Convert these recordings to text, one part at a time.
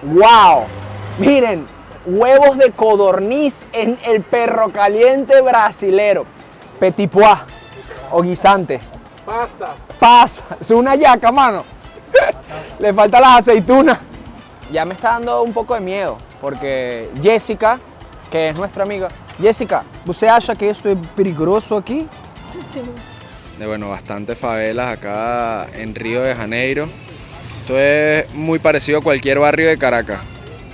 ¡Wow! Miren, huevos de codorniz en el perro caliente brasilero. Petit pois o guisante. Pasa. Es una yaca, mano. Le faltan las aceitunas. Ya me está dando un poco de miedo porque Jessica, que es nuestra amiga. Jessica, ¿usted acha que esto es peligroso aquí? Bueno, bastantes favelas acá en Río de Janeiro. Esto es muy parecido a cualquier barrio de Caracas.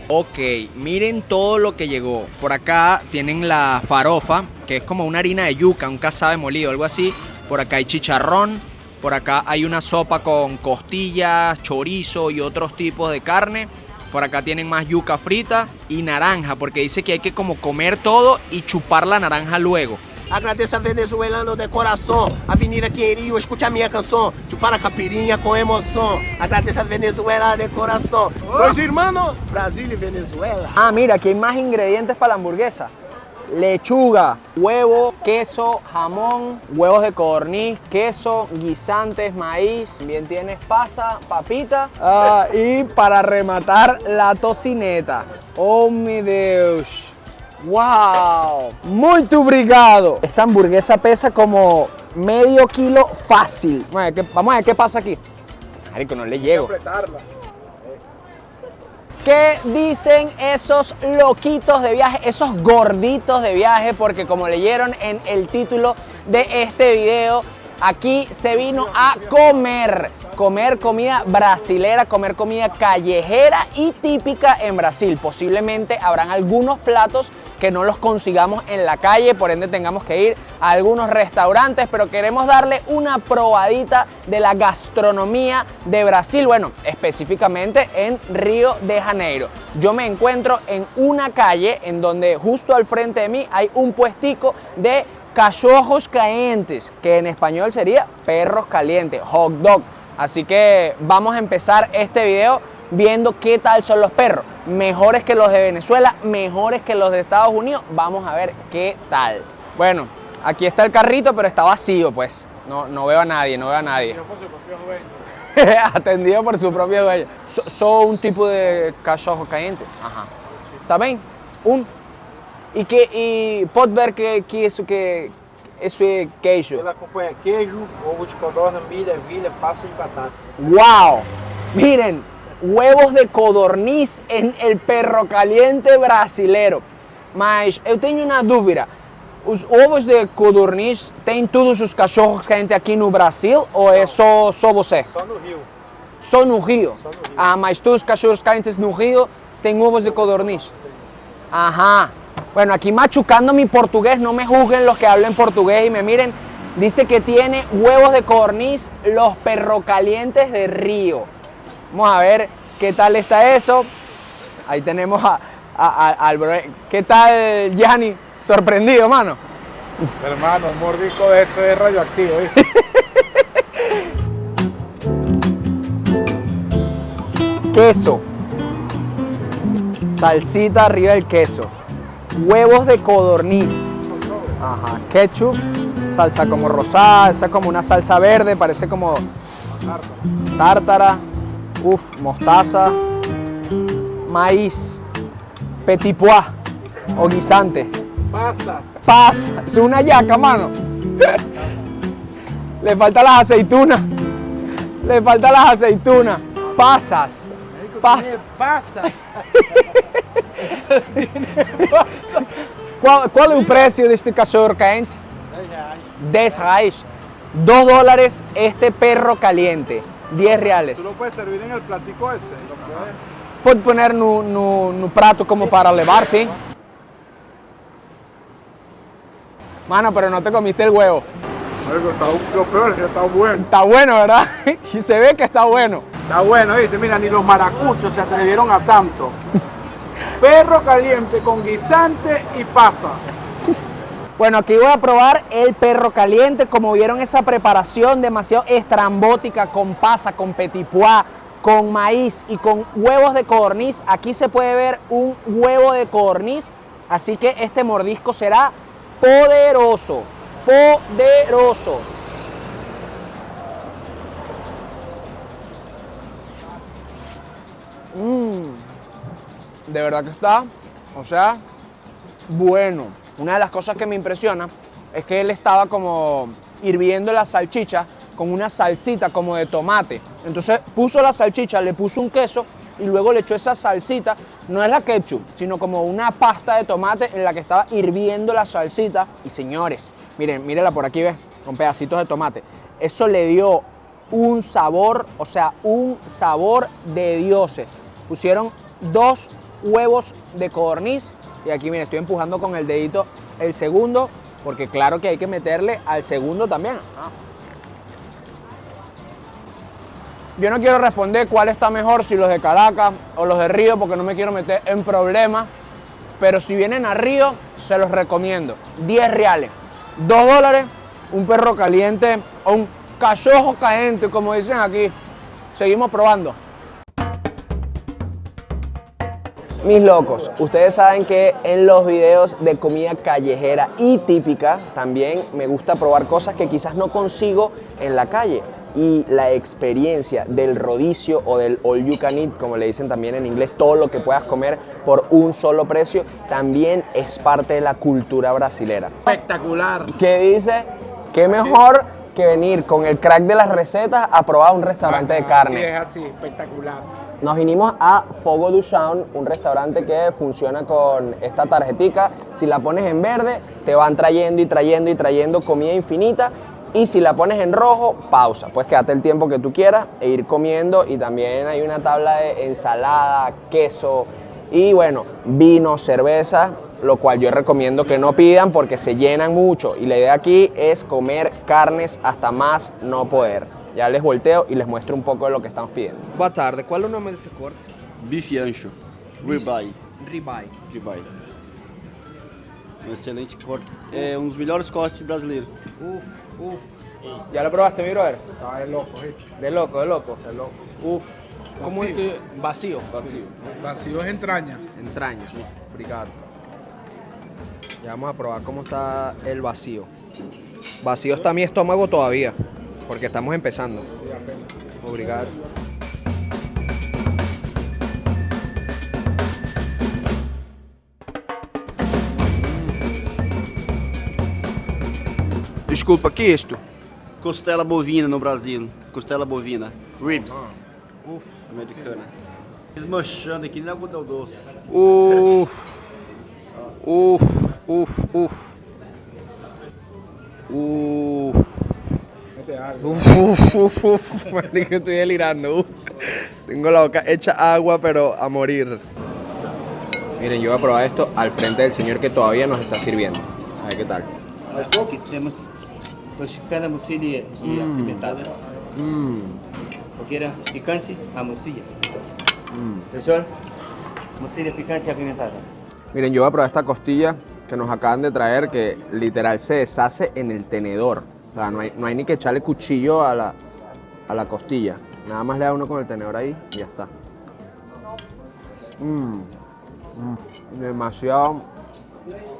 Ok, miren todo lo que llegó. Por acá tienen la farofa, que es como una harina de yuca, un casabe molido, algo así. Por acá hay chicharrón. Por acá hay una sopa con costillas, chorizo y otros tipos de carne. Por acá tienen más yuca frita y naranja, porque dice que hay que como comer todo y chupar la naranja luego. Agradeço a venezuelano de coração, a venir aqui em Rio, escute a minha canção, chupar a capirinha com emoção. Agradeço a Venezuela de coração. Dois irmãos, Brasil y Venezuela. Ah, mira, aquí hay más ingredientes para la hamburguesa. Lechuga, huevo, queso, jamón, huevos de codorniz, queso, guisantes, maíz. También tienes pasa, papita. Y para rematar, la tocineta. Oh, mi Dios. ¡Wow! Muito obrigado. Esta hamburguesa pesa como medio kilo fácil. Vamos a ver qué pasa aquí. Marico, no le llego. ¿Qué dicen esos loquitos de viaje, esos gorditos de viaje? Porque como leyeron en el título de este video, aquí se vino a comer comida brasilera, comer comida callejera y típica en Brasil. Posiblemente habrán algunos platos que no los consigamos en la calle, por ende tengamos que ir a algunos restaurantes, pero queremos darle una probadita de la gastronomía de Brasil, bueno, específicamente en Río de Janeiro. Yo me encuentro en una calle en donde justo al frente de mí hay un puestico de cachorros calientes, que en español sería perros calientes, hot dog. Así que vamos a empezar este video viendo qué tal son los perros. Mejores que los de Venezuela, mejores que los de Estados Unidos. Vamos a ver qué tal. Bueno, aquí está el carrito, pero está vacío, pues. No veo a nadie, no veo a nadie. Atendido por su propio dueño. Son un tipo de cachorro caliente. Ajá. ¿Está bien? E pode ver que isso é queijo. Ela acompanha queijo, ovo de codorna, milho, ervilha, pasta de batata. ¡Wow! Miren, huevos de codorniz en el perro caliente brasilero. Mas eu tenho uma dúvida. Os ovos de codorniz tem todos os cachorros quentes aqui no Brasil ou é só você? Só no Rio. Só no Rio? Só no Rio. Ah, mas todos os cachorros quentes no Rio têm ovos de codorniz. Ajá. Bueno, aquí machucando mi portugués, no me juzguen los que hablen portugués y me miren. Dice que tiene huevos de codorniz, los perrocalientes de Río. Vamos a ver qué tal está eso. Ahí tenemos al bro. ¿Qué tal, Gianni? Sorprendido, mano. Hermano, un mordisco de eso es radioactivo, ¿viste? Queso. Salsita arriba del queso. Huevos de codorniz. Ajá. Ketchup. Salsa como rosada, esa como una salsa verde, parece como tártara. Uf, mostaza. Maíz. Petit pois o guisante. Pasa. Es una yaca, mano. Le faltan las aceitunas. Pasas. Qual é o preço deste cachorro quente? R$10. $2 este perro caliente. R$10. Tú lo puedes servir en el platico ese. Pode poner no prato como para levar, ¿sí? Mano, pero no te comiste el huevo. Lo peor es que está bueno. Está bueno, ¿verdad? Y se ve que está bueno. Está bueno, ¿viste? Mira, ni los maracuchos se atrevieron a tanto. Perro caliente con guisante y pasa. Bueno, aquí voy a probar el perro caliente. Como vieron, esa preparación demasiado estrambótica con pasa, con petit pois, con maíz y con huevos de codorniz. Aquí se puede ver un huevo de codorniz, así que este mordisco será poderoso. Poderoso. de verdad que está, o sea, bueno. Una de las cosas que me impresiona es que él estaba como hirviendo la salchicha con una salsita como de tomate. Entonces puso la salchicha, le puso un queso y luego le echó esa salsita, no es la ketchup, sino como una pasta de tomate en la que estaba hirviendo la salsita. Y señores, miren, mírenla por aquí, ¿ves? Con pedacitos de tomate. Eso le dio un sabor, o sea, un sabor de dioses. Pusieron 2 huevos de codorniz y aquí, miren, estoy empujando con el dedito el segundo, porque claro que hay que meterle al segundo también. Yo no quiero responder cuál está mejor, si los de Caracas o los de Río, porque no me quiero meter en problemas. Pero si vienen a Río, se los recomiendo. 10 reales, 2 dólares, un perro caliente o un cachorro caliente, como dicen aquí. Seguimos probando. Mis locos, ustedes saben que en los videos de comida callejera y típica también me gusta probar cosas que quizás no consigo en la calle. Y la experiencia del rodicio o del all you can eat, como le dicen también en inglés, todo lo que puedas comer por un solo precio, también es parte de la cultura brasilera. Espectacular. ¿Qué dice? ¿Qué mejor que venir con el crack de las recetas a probar un restaurante de carne? Sí, es así, espectacular. Nos vinimos a Fogo do Chão, un restaurante que funciona con esta tarjetica. Si la pones en verde, te van trayendo y trayendo y trayendo comida infinita. Y si la pones en rojo, pausa. Puedes quedarte el tiempo que tú quieras e ir comiendo. Y también hay una tabla de ensalada, queso y bueno, vino, cerveza, lo cual yo recomiendo que no pidan porque se llenan mucho. Y la idea aquí es comer carnes hasta más no poder. Ya les volteo y les muestro un poco de lo que estamos pidiendo. Boa tarde, qual é o nome desse corte? Bife ancho, ribeye. Ribeye. Ribeye. Um excelente corte. É um dos melhores cortes brasileiros. ¿Ya lo probaste, mi brother? Está de loco, ¿eh? De loco, de loco. De loco. Uf. ¿Cómo es que? Vacío. Vacío. Vacío es entraña. Entraña. Obrigado. Ya vamos a probar cómo está el vacío. Vacío está mi estómago todavía, porque estamos empezando. Sí, apenas. Obrigado. Desculpa, que é isto? Costela bovina no Brasil. Costela bovina. Ribs. Americana. Desmanchando aqui, nem algodão doce. Uf. Uf, uf, uf. Uf. Mete algo. Uf. Marico, estoy delirando. Uf. Tengo la boca hecha agua, pero a morir. Miren, yo voy a probar esto al frente del señor que todavía nos está sirviendo. A ver qué tal. Aqui temos toxicana, mucilha e apimentada. Porque era picante, a mucilha. Professor, mucilha picante e apimentada. Miren, yo voy a probar esta costilla que nos acaban de traer, que literal se deshace en el tenedor. O sea, no hay ni que echarle cuchillo a la costilla. Nada más le da uno con el tenedor ahí y ya está.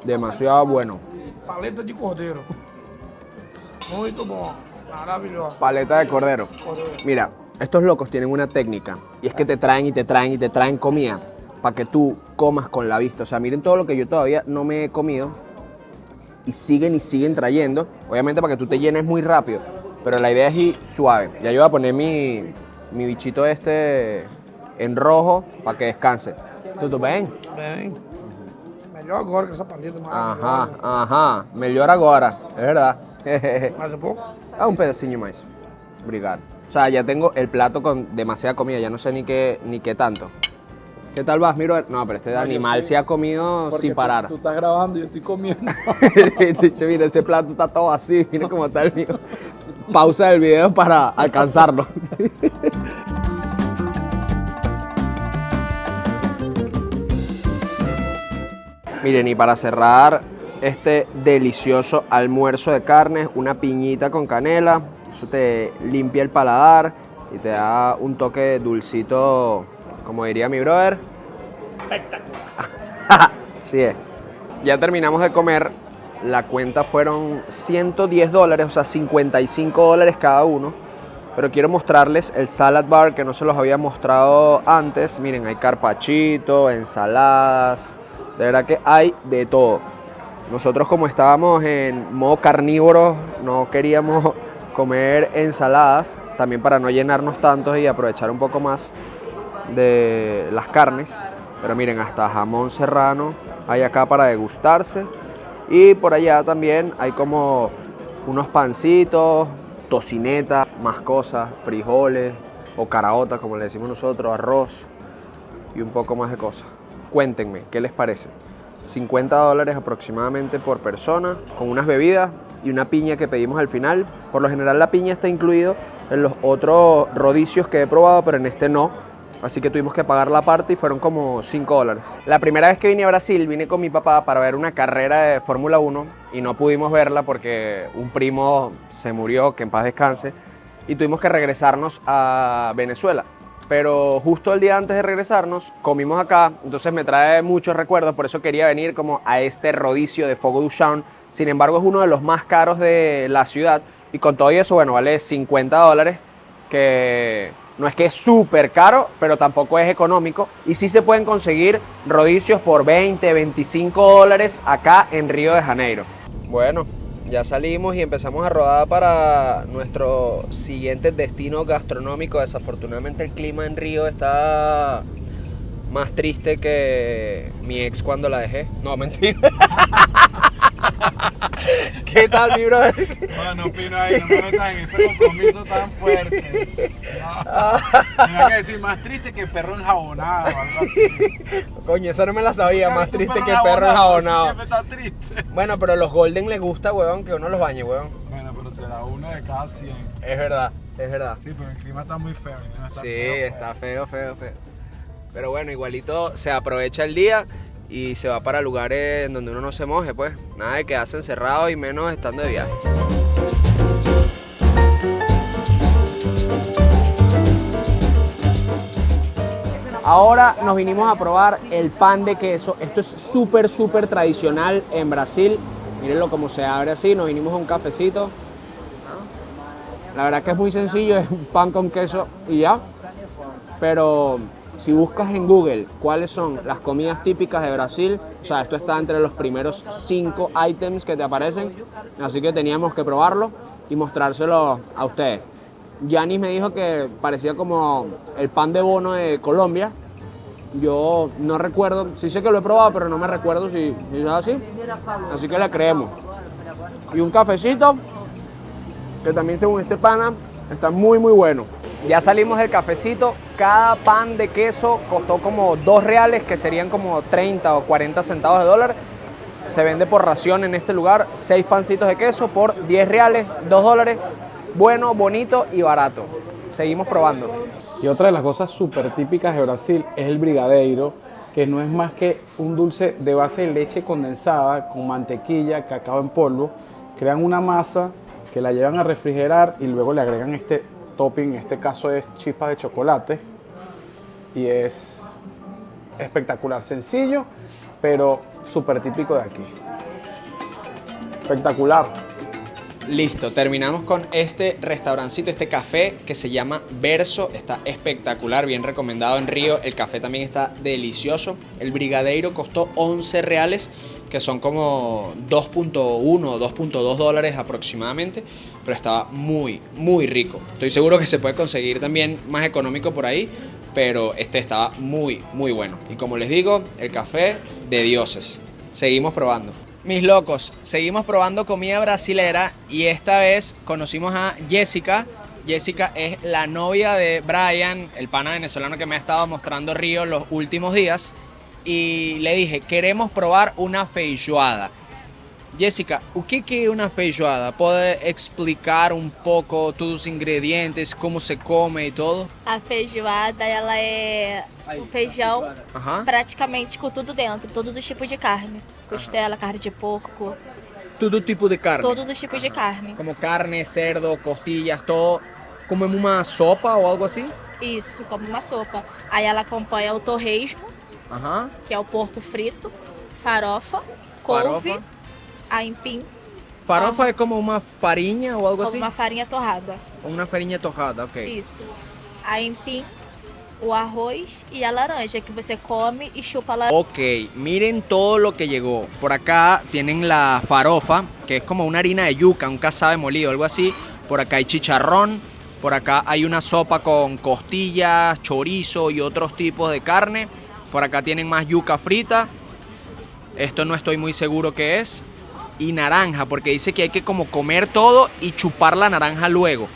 Demasiado bueno. Paleta de cordeiro. Muito bom. Maravilhoso. Paleta de cordero. Mira, estos locos tienen una técnica y es que te traen y te traen y te traen comida para que tú comas con la vista. O sea, miren todo lo que yo todavía no me he comido y siguen trayendo. Obviamente para que tú te llenes muy rápido, pero la idea es ir suave. Ya yo voy a poner mi bichito este en rojo para que descanse. ¿Tudo bem? Bem. Melhor agora que essa paleta maravilhosa. Ajá. Melhor agora, es verdad. Mais um pouco? Un pedacillo más. Obrigado. O sea, ya tengo el plato con demasiada comida, ya no sé ni qué tanto. ¿Qué tal vas, miro? No, pero este animal se ha comido sin parar. Tú estás grabando y yo estoy comiendo. Mira, ese plato está todo así, mira cómo está el mío. Pausa del video para alcanzarlo. Miren, y para cerrar este delicioso almuerzo de carnes, una piñita con canela, eso te limpia el paladar y te da un toque dulcito, como diría mi brother. Espectacular. Sí es. Ya terminamos de comer, la cuenta fueron $110, o sea, $55 cada uno. pero quiero mostrarles el salad bar que no se los había mostrado antes. Miren, hay carpachito, ensaladas, de verdad que hay de todo. Nosotros, como estábamos en modo carnívoro, no queríamos comer ensaladas, también para no llenarnos tanto y aprovechar un poco más de las carnes. Pero miren, hasta jamón serrano hay acá para degustarse. Y por allá también hay como unos pancitos, tocineta, más cosas, frijoles o caraotas como le decimos nosotros, arroz y un poco más de cosas. Cuéntenme, ¿qué les parece? $50 aproximadamente por persona, con unas bebidas y una piña que pedimos al final. Por lo general la piña está incluido en los otros rodicios que he probado, pero en este no. Así que tuvimos que pagar la parte y fueron como $5. La primera vez que vine a Brasil, vine con mi papá para ver una carrera de Fórmula 1 y no pudimos verla porque un primo se murió, que en paz descanse, y tuvimos que regresarnos a Venezuela. Pero justo el día antes de regresarnos, comimos acá, entonces me trae muchos recuerdos, por eso quería venir como a este rodicio de Fogo do Chão. Sin embargo, es uno de los más caros de la ciudad y con todo eso, bueno, vale $50, que no es que es súper caro, pero tampoco es económico. Y sí se pueden conseguir rodicios por $20, $25 acá en Río de Janeiro. Bueno, ya salimos y empezamos a rodar para nuestro siguiente destino gastronómico. Desafortunadamente el clima en Río está más triste que mi ex cuando la dejé. No, mentira. ¿Qué tal, mi brother? Bueno, opino ahí, no me metas en ese compromiso tan fuerte. No, tenía que decir más triste que perro enjabonado o algo así. Coño, eso no me la sabía, más Un triste que perro enjabonado. Siempre está triste. Bueno, pero a los Golden les gusta, huevón, que uno los bañe, huevón. Bueno, pero será uno de cada 100. Es verdad, es verdad. Sí, pero el clima está muy feo. El clima está Sí, feo, está feo. Pero bueno, igualito se aprovecha el día y se va para lugares en donde uno no se moje, pues. Nada de quedarse encerrado y menos estando de viaje. Ahora nos vinimos a probar el pan de queso. Esto es súper tradicional en Brasil. Mírenlo cómo se abre así. Nos vinimos a un cafecito. La verdad que es muy sencillo, es un pan con queso y ya. Pero si buscas en Google cuáles son las comidas típicas de Brasil, o sea, esto está entre los primeros 5 ítems que te aparecen, así que teníamos que probarlo y mostrárselo a ustedes. Yanis me dijo que parecía como el pan de bono de Colombia. Yo no recuerdo, sí sé que lo he probado, pero no me recuerdo si es así, así que le creemos. Y un cafecito, que también según este pana, está muy bueno. Ya salimos del cafecito, cada pan de queso costó como $2, que serían como 30 o 40 centavos de dólar. Se vende por ración en este lugar, 6 pancitos de queso por $10, $2. Bueno, bonito y barato. Seguimos probando. Y otra de las cosas súper típicas de Brasil es el brigadeiro, que no es más que un dulce de base de leche condensada con mantequilla, cacao en polvo. Crean una masa que la llevan a refrigerar y luego le agregan este topping, en este caso es chispas de chocolate, y es espectacular, sencillo, pero súper típico de aquí. Espectacular. Listo, terminamos con este restaurancito, este café que se llama Verso. Está espectacular, bien recomendado en Río. El café también está delicioso. El brigadeiro costó $11, que son como 2.1 o 2.2 dólares aproximadamente, pero estaba muy rico. Estoy seguro que se puede conseguir también más económico por ahí, pero este estaba muy bueno. Y como les digo, el café de dioses. Seguimos probando. Mis locos, seguimos probando comida brasilera y esta vez conocimos a Jessica. Jessica es la novia de Brian, el pana venezolano que me ha estado mostrando Río los últimos días. Y le dije, queremos probar una feijoada. Jessica, o que é uma feijoada? Pode explicar um pouco todos os ingredientes, como se come e tudo? A feijoada, ela é o feijão praticamente com tudo dentro, todos os tipos de carne. Costela, carne de porco. Todo tipo de carne? Todos os tipos de carne. Como carne, cerdo, costillas, todo. Como uma sopa ou algo assim? Isso, como uma sopa. Aí ela acompanha o torresmo, que é o porco frito, farofa, couve, aipim Farofa é como uma farinha ou algo Como assim? uma farinha torrada. Uma farinha torrada, ok. Isso. Aí, enfim, o arroz y a laranja que você come y chupa la... Ok, miren todo lo que llegó. Por acá tienen la farofa, que es como una harina de yuca, un casabe molido, algo así. Por acá hay chicharrón. Por acá hay una sopa con costillas, chorizo y otros tipos de carne. Por acá tienen más yuca frita. Esto no estoy muy seguro qué es. Y naranja, porque dice que hay que como comer todo y chupar la naranja luego.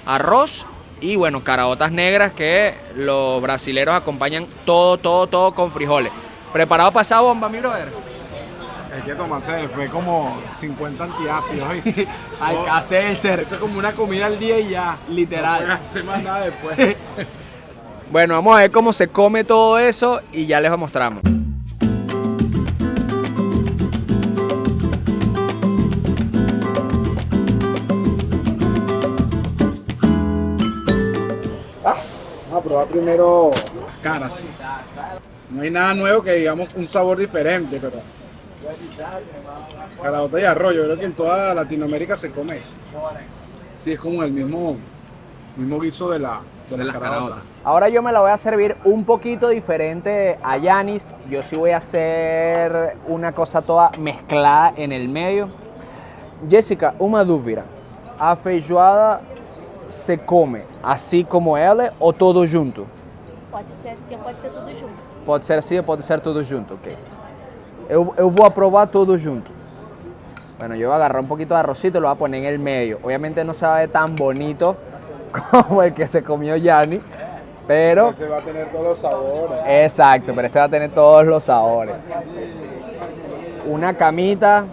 Arroz y bueno, caraotas negras que los brasileros acompañan todo con frijoles. ¿Preparado para esa bomba, mi brother? Es que tomarse después como 50 antiácidos, ¿viste? Alka-Seltzer. Esto es como una comida al día y ya. Literal. No puedes hacer más nada después. Bueno, vamos a ver cómo se come todo eso y ya les mostramos. Vamos a probar primero las caras. No hay nada nuevo que digamos un sabor diferente, pero caraota y arroz, yo creo que en toda Latinoamérica se come eso. Sí, es como el mismo guiso de las caraotas. Ahora yo me la voy a servir un poquito diferente a Yanis. Yo sí voy a hacer una cosa toda mezclada en el medio. Jessica, uma dúvida. A feijoada se come assim como ela ou todo junto? Pode ser assim ou pode ser tudo junto. Pode ser assim ou pode ser tudo junto, ok. Eu vou aprobar todo junto. Bueno, yo voy a agarrar un poquito de arrocito y lo voy a poner en el medio. Obviamente no se va a ver tan bonito como el que se comió Yanni, pero... Ese va a tener todos los sabores. Exacto, pero este va a tener todos los sabores. Una camita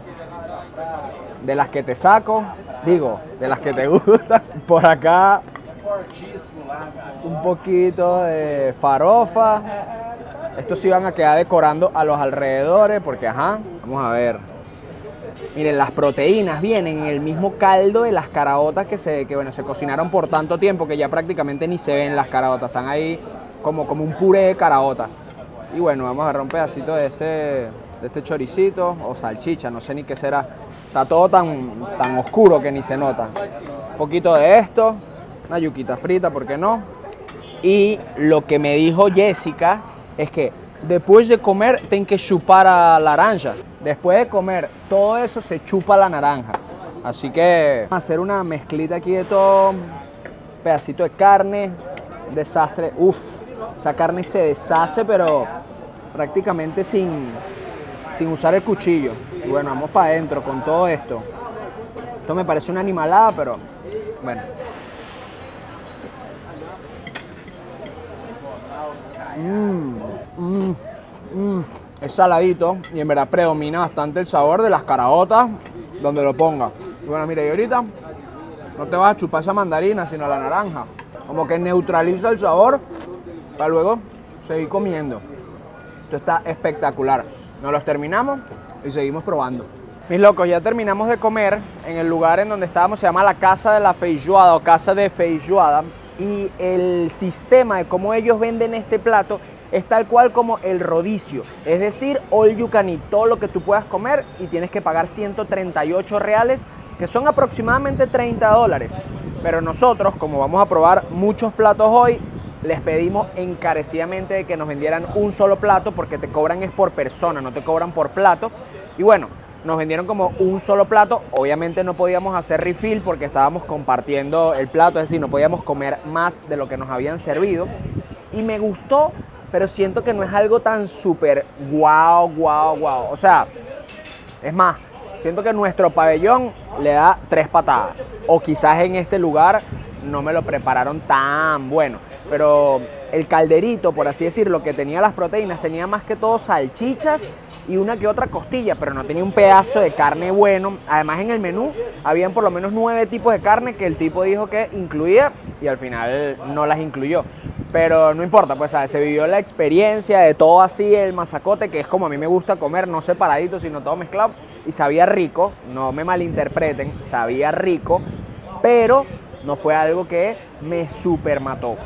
de las que te saco, digo, de las que te gustan. Por acá un poquito de farofa. Estos sí van a quedar decorando a los alrededores porque, ajá, vamos a ver. Miren, las proteínas vienen en el mismo caldo de las caraotas que se cocinaron por tanto tiempo que ya prácticamente ni se ven las caraotas. Están ahí como un puré de caraota. Y bueno, vamos a agarrar un pedacito de este choricito o salchicha, no sé ni qué será. Está todo tan oscuro que ni se nota. Un poquito de esto, una yuquita frita, ¿por qué no? Y lo que me dijo Jessica es que después de comer ten que chupar a la naranja. Después de comer todo eso se chupa la naranja. Así que vamos a hacer una mezclita aquí de todo. Pedacito de carne. Desastre. Uf, esa carne se deshace pero prácticamente sin usar el cuchillo. Y bueno, vamos para adentro con todo esto. Esto me parece una animalada, pero bueno. Es saladito y en verdad predomina bastante el sabor de las caraotas donde lo ponga. Y bueno, mira, y ahorita no te vas a chupar esa mandarina, sino la naranja. Como que neutraliza el sabor para luego seguir comiendo. Esto está espectacular. Nos los terminamos y seguimos probando. Mis locos, ya terminamos de comer en el lugar en donde estábamos. Se llama la Casa de la Feijoada o Casa de Feijoada. Y el sistema de cómo ellos venden este plato es tal cual como el rodicio, es decir, all you can eat, todo lo que tú puedas comer y tienes que pagar 138 reales, que son aproximadamente $30. Pero nosotros, como vamos a probar muchos platos hoy, les pedimos encarecidamente de que nos vendieran un solo plato porque te cobran es por persona, no te cobran por plato. Y bueno, nos vendieron como un solo plato. Obviamente no podíamos hacer refill porque estábamos compartiendo el plato, es decir, no podíamos comer más de lo que nos habían servido. Y me gustó, pero siento que no es algo tan súper guau. O sea, es más, siento que nuestro pabellón le da 3 patadas. O quizás en este lugar no me lo prepararon tan bueno. Pero el calderito, por así decirlo, que tenía las proteínas, tenía más que todo salchichas y una que otra costilla, pero no tenía un pedazo de carne bueno. Además, en el menú habían por lo menos 9 tipos de carne que el tipo dijo que incluía y al final no las incluyó. Pero no importa, pues ¿sabes? Se vivió la experiencia de todo así, el masacote, que es como a mí me gusta comer, no separadito, sino todo mezclado. Y sabía rico, no me malinterpreten, sabía rico, pero no fue algo que me super mató.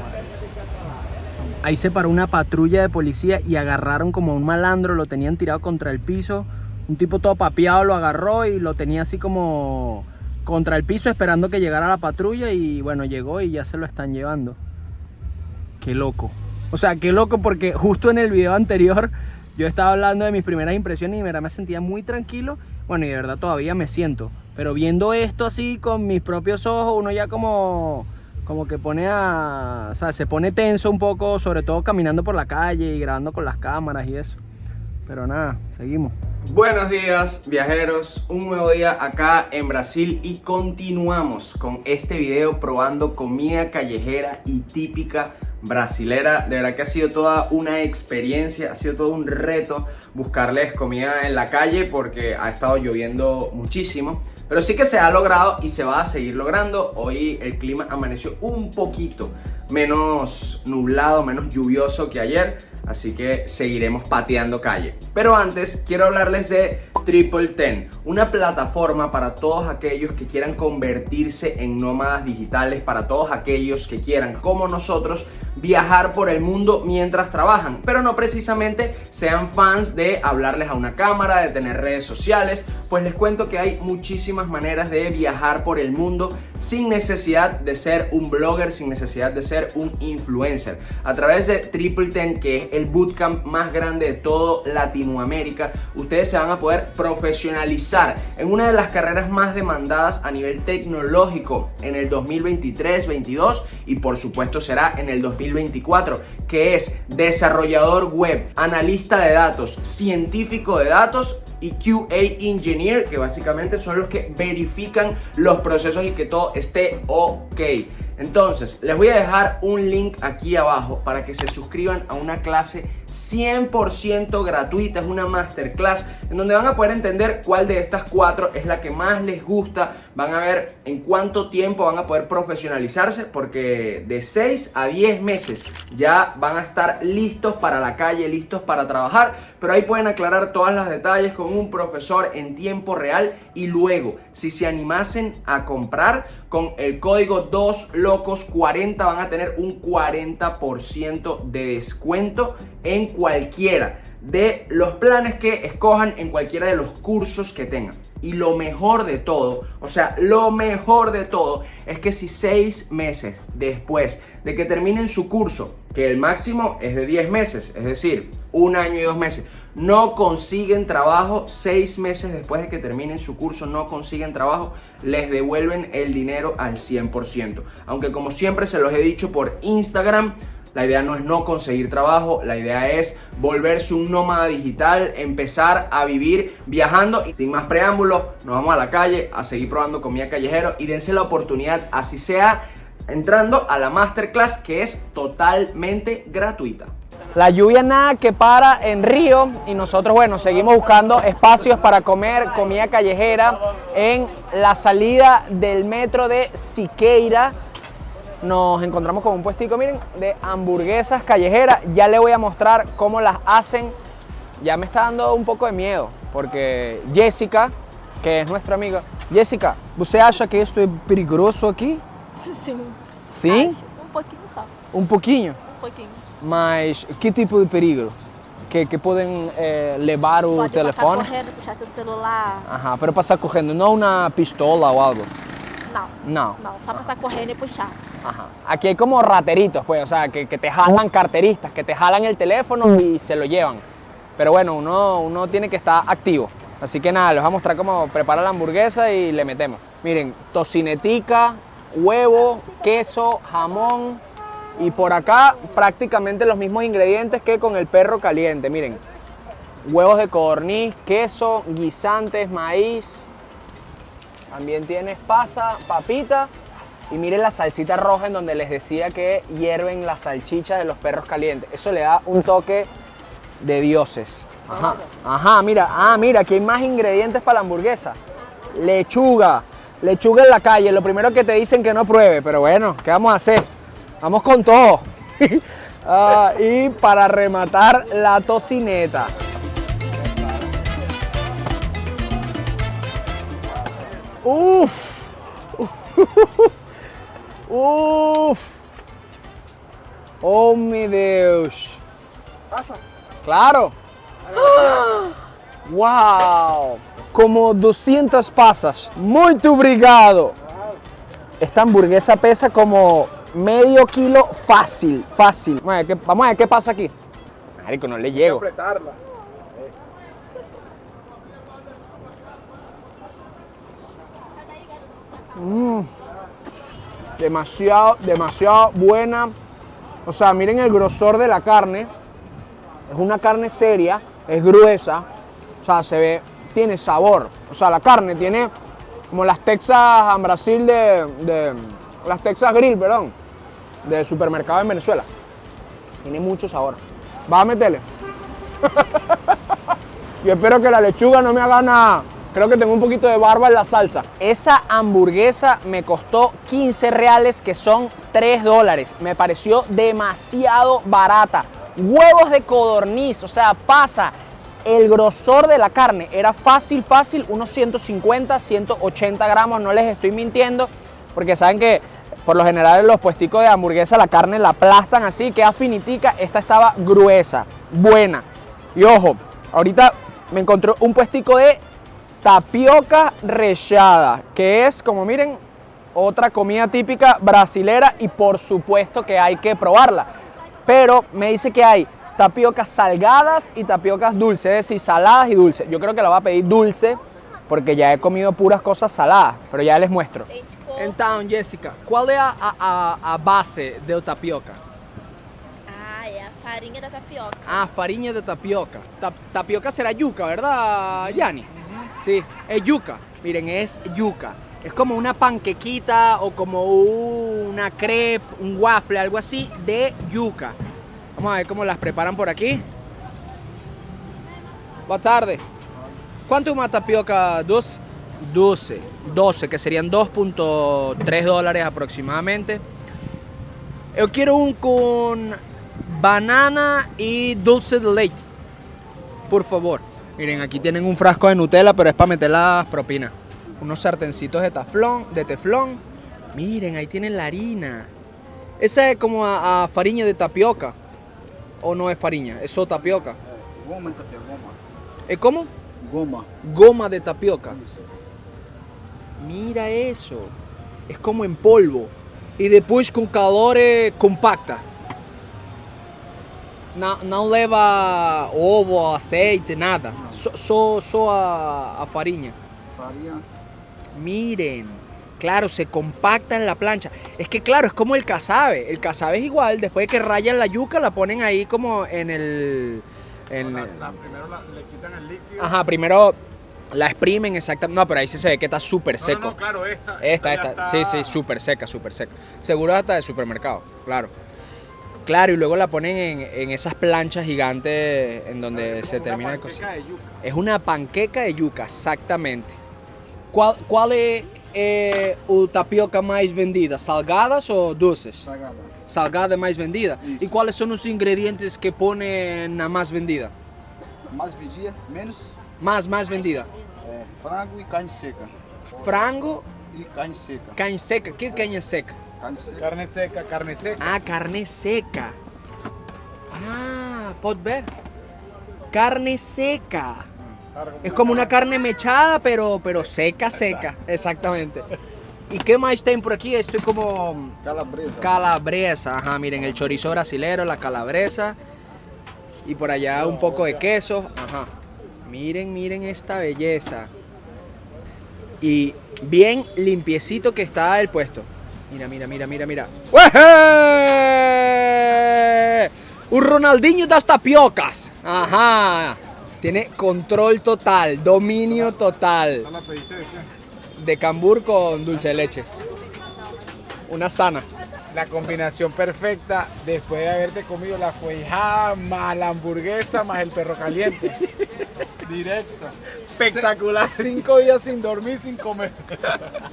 Ahí se paró una patrulla de policía y agarraron como a un malandro, lo tenían tirado contra el piso. Un tipo todo papeado lo agarró y lo tenía así como contra el piso esperando que llegara la patrulla y bueno, llegó y ya se lo están llevando. Qué loco. O sea, qué loco porque justo en el video anterior yo estaba hablando de mis primeras impresiones y me sentía muy tranquilo. Bueno, y de verdad todavía me siento. Pero viendo esto así con mis propios ojos, uno ya como que o sea, se pone tenso un poco, sobre todo caminando por la calle y grabando con las cámaras y eso. Pero nada, seguimos. Buenos días, viajeros. Un nuevo día acá en Brasil y continuamos con este video probando comida callejera y típica brasilera. De verdad que ha sido toda una experiencia, ha sido todo un reto buscarles comida en la calle porque ha estado lloviendo muchísimo. Pero sí que se ha logrado y se va a seguir logrando. Hoy el clima amaneció un poquito menos nublado, menos lluvioso que ayer. Así que seguiremos pateando calle. Pero antes quiero hablarles de Triple Ten, una plataforma para todos aquellos que quieran convertirse en nómadas digitales, para todos aquellos que quieran, como nosotros, viajar por el mundo mientras trabajan, pero no precisamente sean fans de hablarles a una cámara, de tener redes sociales. Pues les cuento que hay muchísimas maneras de viajar por el mundo sin necesidad de ser un blogger, sin necesidad de ser un influencer. A través de Triple Ten, que es el bootcamp más grande de todo Latinoamérica, ustedes se van a poder profesionalizar en una de las carreras más demandadas a nivel tecnológico en el 2023-22 y por supuesto será en el 2024, que es desarrollador web, analista de datos, científico de datos y QA Engineer, que básicamente son los que verifican los procesos y que todo esté ok. Entonces, les voy a dejar un link aquí abajo para que se suscriban a una clase 100% gratuita. Es una masterclass en donde van a poder entender cuál de estas 4 es la que más les gusta. Van a ver en cuánto tiempo van a poder profesionalizarse, porque de 6 a 10 meses ya van a estar listos para la calle, listos para trabajar. Pero ahí pueden aclarar todos los detalles con un profesor en tiempo real. Y luego, si se animasen a comprar, con el código 2locos40 van a tener un 40% de descuento en cualquiera de los planes que escojan, en cualquiera de los cursos que tengan. Y lo mejor de todo, o sea, lo mejor de todo es que si 6 meses después de que terminen su curso, que el máximo es de 10 meses, es decir, 1 año y 2 meses, no consiguen trabajo, 6 meses después de que terminen su curso no consiguen trabajo, les devuelven el dinero al 100%. Aunque como siempre se los he dicho por Instagram, la idea no es no conseguir trabajo, la idea es volverse un nómada digital, empezar a vivir viajando. Y sin más preámbulos, nos vamos a la calle a seguir probando comida callejera y dense la oportunidad, así sea entrando a la masterclass, que es totalmente gratuita. La lluvia nada que para en Río y nosotros, bueno, seguimos buscando espacios para comer comida callejera en la salida del metro de Siqueira. Nos encontramos con un puestico, miren, de hamburguesas callejeras. Ya les voy a mostrar cómo las hacen. Ya me está dando un poco de miedo, porque Jessica, que es nuestra amiga. Jessica, ¿você acha que esto es peligroso aquí? Sim. ¿Sí? Acho. Pouquinho só. Un poquinho. Pouquinho. Mas que tipo de perigo? Que podem levar o Pode telefone? passar correndo, puxar seu celular. Ajá, pero passar correndo, não uma pistola ou algo. Não. Não. Não, só passar correndo e puxar. Ajá. Aquí hay como rateritos, pues, o sea, que te jalan carteristas, que te jalan el teléfono y se lo llevan. Pero bueno, uno tiene que estar activo. Así que nada, les voy a mostrar cómo prepara la hamburguesa y le metemos. Miren, tocinetica, huevo, queso, jamón. Y por acá prácticamente los mismos ingredientes que con el perro caliente. Miren, huevos de codorniz, queso, guisantes, maíz. También tienes pasa, papita. Y miren la salsita roja en donde les decía que hierven las salchichas de los perros calientes. Eso le da un toque de dioses. Ajá, ajá, mira, aquí hay más ingredientes para la hamburguesa. Lechuga en la calle. Lo primero que te dicen que no pruebe, pero bueno, ¿qué vamos a hacer? Vamos con todo. Y para rematar, la tocineta. Uf. Uf. Oh, meu Deus. Passa. Claro. ¡Wow! Como 200 pasas. Muito obrigado. Esta hamburguesa pesa como medio kilo fácil, fácil. Vamos a ver qué pasa aquí. Marico, no le llego. Apretarla. Demasiado buena. O sea, miren el grosor de la carne. Es una carne seria, es gruesa. O sea, se ve, tiene sabor. O sea, la carne tiene como las Texas en Brasil las Texas Grill, perdón, de supermercado en Venezuela. Tiene mucho sabor. ¿Vas a meterle? Yo espero que la lechuga no me haga nada. Creo que tengo un poquito de barba en la salsa. Esa hamburguesa me costó 15 reales, que son $3. Me pareció demasiado barata. Huevos de codorniz, o sea, pasa. El grosor de la carne era fácil, unos 150, 180 gramos. No les estoy mintiendo, porque saben que por lo general en los puesticos de hamburguesa la carne la aplastan así, queda finitica. Esta estaba gruesa, buena. Y ojo, ahorita me encontré un puestico de tapioca rellada, que es, como miren, otra comida típica brasilera, y por supuesto que hay que probarla. Pero me dice que hay tapiocas salgadas y tapiocas dulces, es decir, saladas y dulces. Yo creo que la voy a pedir dulce, porque ya he comido puras cosas saladas, pero ya les muestro. Entonces, Jessica, ¿cuál es a base del tapioca? É a farinha da tapioca. Ah, farinha de tapioca. Tapioca será yuca, ¿verdad, Yanni? Sí, es yuca. Miren, es yuca. Es como una panquequita o como una crepe, un waffle, algo así de yuca. Vamos a ver cómo las preparan por aquí. Buenas tardes. ¿Cuánto una tapioca? 12, que serían $2.3 aproximadamente. Yo quiero un con banana y dulce de leite, por favor. Miren, aquí tienen un frasco de Nutella, pero es para meter las propinas. Unos sartencitos de teflón. Miren, ahí tienen la harina. Esa es como a farinha de tapioca. ¿O no es farinha? ¿Es solo tapioca? Goma de tapioca, goma. ¿Es como? Goma. Goma de tapioca. Mira eso. Es como en polvo. Y después con calor compacta. No leva ovo, aceite, nada. Só a farinha. Farinha. Miren, claro, se compacta en la plancha. Es que claro, es como el casabe. El casabe es igual, después de que rayan la yuca, la ponen ahí como en el... Primero le quitan el líquido. Ajá, primero la exprimen exactamente. No, pero ahí sí se ve que está súper seco. No, claro, esta. Sí, súper seca. Seguro hasta de supermercado, claro. Claro, y luego la ponen en esas planchas gigantes en donde se termina de cocinar. Es una panqueca de yuca, exactamente. ¿Cuál es la tapioca más vendida? ¿Salgadas o dulces? Salgada. Salgada más vendida. Isso. ¿Y cuáles son los ingredientes que ponen la más vendida? Mais vendida, menos Más vendida. frango e carne seca. Frango E carne seca. Carne seca. ¿Qué carne seca? Carne seca. Carne seca. Ah, carne seca. Ah, ¿puedes ver? Carne seca. Es como una carne mechada, pero seca. Exactamente. ¿Y qué más tienen por aquí? Estoy como... Calabresa. Calabresa. Ajá, miren, el chorizo brasilero, la calabresa. Y por allá un poco de queso. Ajá. Miren esta belleza. Y bien limpiecito que está el puesto. Mira. ¡Ueje! Un Ronaldinho das tapiocas. Ajá. Tiene control total, dominio total. ¿La pediste de qué? De cambur con dulce de leche. Una sana. La combinación perfecta después de haberte comido la feijoada más la hamburguesa más el perro caliente. Directo. Espectacular. 5 días sin dormir, sin comer.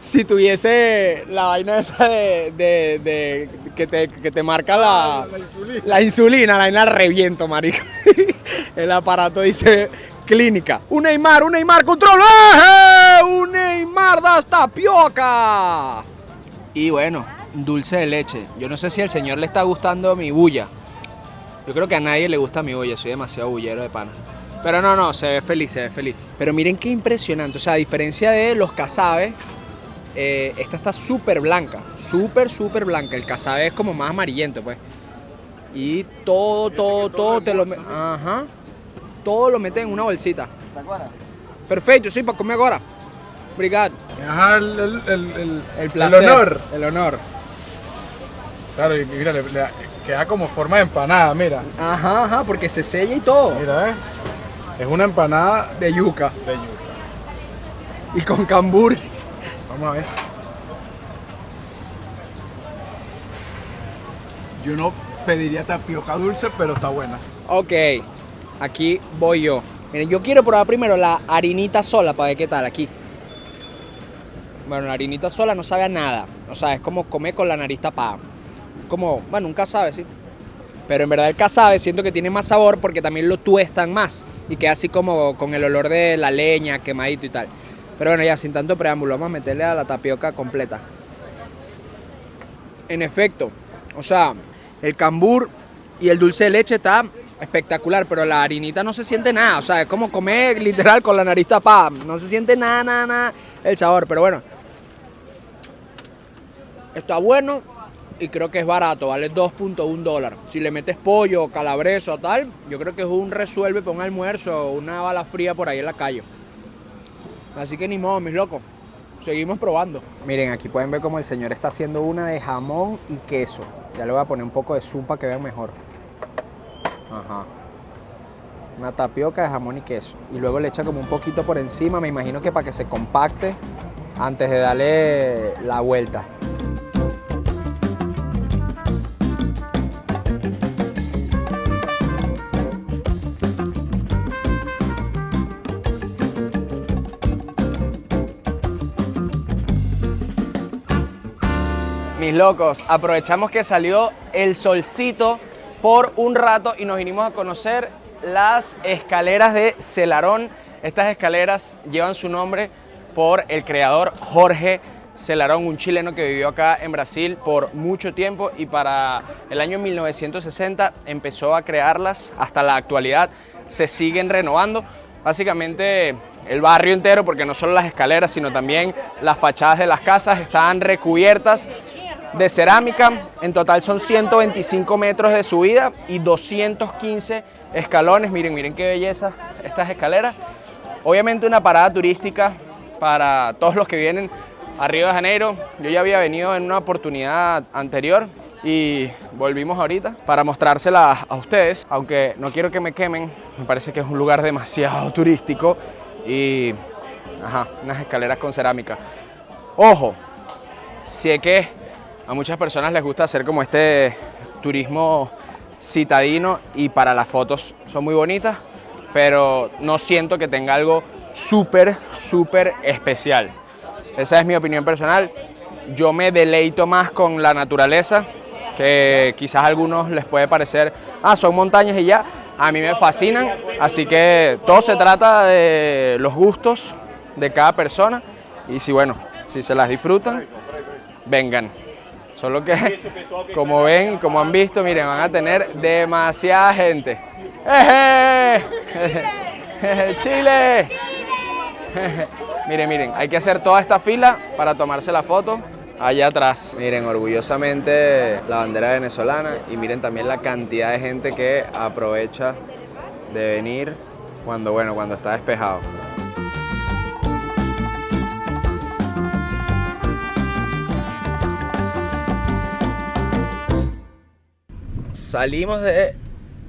Si tuviese la vaina esa de que te marca la insulina, la vaina reviento, marico. El aparato dice clínica. Un Neymar, control. Un Neymar das tapioca. Y bueno, dulce de leche. Yo no sé si al señor le está gustando mi bulla. Yo creo que a nadie le gusta mi bulla, soy demasiado bullero de pana. Pero no, se ve feliz, se ve feliz. Pero miren qué impresionante, o sea, a diferencia de los casabes, esta está súper blanca, súper blanca. El casabe es como más amarillento, pues. Y todo te lo ajá. Todo lo meten en una bolsita. Perfecto, sí, para comer ahora. Obrigado. Ajá, El placer. El honor. Claro, y mira, le queda como forma de empanada, mira. Ajá, porque se sella y todo. Mira, es una empanada De yuca. de yuca. Y con cambur. Vamos a ver. Yo no pediría tapioca dulce, pero está buena. Ok, aquí voy yo. Miren, yo quiero probar primero la harinita sola para ver qué tal aquí. Bueno, la harinita sola no sabe a nada. O sea, es como comer con la nariz tapada. Como, bueno, un casabe, sí. Pero en verdad el casabe siento que tiene más sabor porque también lo tuestan más. Y queda así como con el olor de la leña, quemadito y tal. Pero bueno, ya sin tanto preámbulo, vamos a meterle a la tapioca completa. En efecto, o sea, el cambur y el dulce de leche está espectacular, pero la harinita no se siente nada. O sea, es como comer literal con la nariz tapada. No se siente nada el sabor, pero bueno. Está bueno y creo que es barato, vale $2.1. Si le metes pollo, calabresa o tal, yo creo que es un resuelve para un almuerzo o una bala fría por ahí en la calle. Así que ni modo, mis locos. Seguimos probando. Miren, aquí pueden ver cómo el señor está haciendo una de jamón y queso. Ya le voy a poner un poco de zoom para que vean mejor. Ajá. Una tapioca de jamón y queso. Y luego le echa como un poquito por encima, me imagino que para que se compacte antes de darle la vuelta. Mis locos, aprovechamos que salió el solcito por un rato y nos vinimos a conocer las escaleras de Celarón. Estas escaleras llevan su nombre por el creador Jorge Celarón, un chileno que vivió acá en Brasil por mucho tiempo y para el año 1960 empezó a crearlas. Hasta la actualidad se siguen renovando. Básicamente el barrio entero, porque no solo las escaleras, sino también las fachadas de las casas están recubiertas de cerámica. En total son 125 metros de subida y 215 escalones. Miren qué belleza estas escaleras. Obviamente una parada turística para todos los que vienen a Río de Janeiro. Yo ya había venido en una oportunidad anterior y volvimos ahorita para mostrárselas a ustedes. Aunque no quiero que me quemen, me parece que es un lugar demasiado turístico y unas escaleras con cerámica. Ojo, sé que a muchas personas les gusta hacer como este turismo citadino y para las fotos son muy bonitas, pero no siento que tenga algo súper especial. Esa es mi opinión personal. Yo me deleito más con la naturaleza, que quizás a algunos les puede parecer, son montañas y ya. A mí me fascinan, así que todo se trata de los gustos de cada persona y si se las disfrutan, vengan. Solo que, como ven y como han visto, miren, van a tener demasiada gente. ¡Chile! Miren, hay que hacer toda esta fila para tomarse la foto allá atrás. Miren, orgullosamente la bandera venezolana y miren también la cantidad de gente que aprovecha de venir cuando está despejado. Salimos de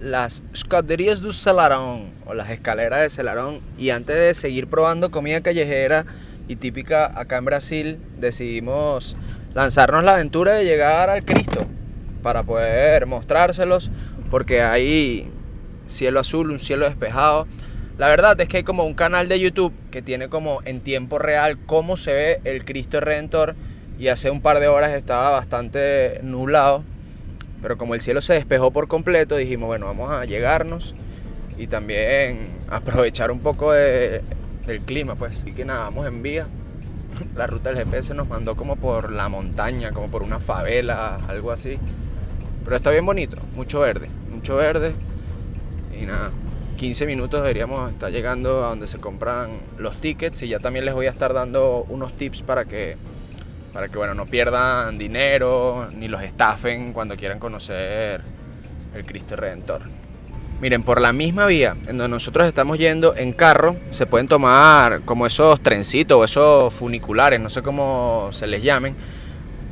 las escaderias do Celarón o las escaleras de Celarón y antes de seguir probando comida callejera y típica acá en Brasil decidimos lanzarnos la aventura de llegar al Cristo para poder mostrárselos porque hay cielo azul, un cielo despejado. La verdad es que hay como un canal de YouTube que tiene como en tiempo real cómo se ve el Cristo Redentor y hace un par de horas estaba bastante nublado. Pero como el cielo se despejó por completo, dijimos, bueno, vamos a llegarnos y también aprovechar un poco del clima, pues. Así que nada, vamos en vía. La ruta del GPS nos mandó como por la montaña, como por una favela, algo así. Pero está bien bonito, mucho verde y nada. 15 minutos deberíamos estar llegando a donde se compran los tickets, y ya también les voy a estar dando unos tips para que bueno, no pierdan dinero ni los estafen cuando quieran conocer el Cristo Redentor. Miren, por la misma vía en donde nosotros estamos yendo en carro, se pueden tomar como esos trencitos o esos funiculares, no sé cómo se les llamen,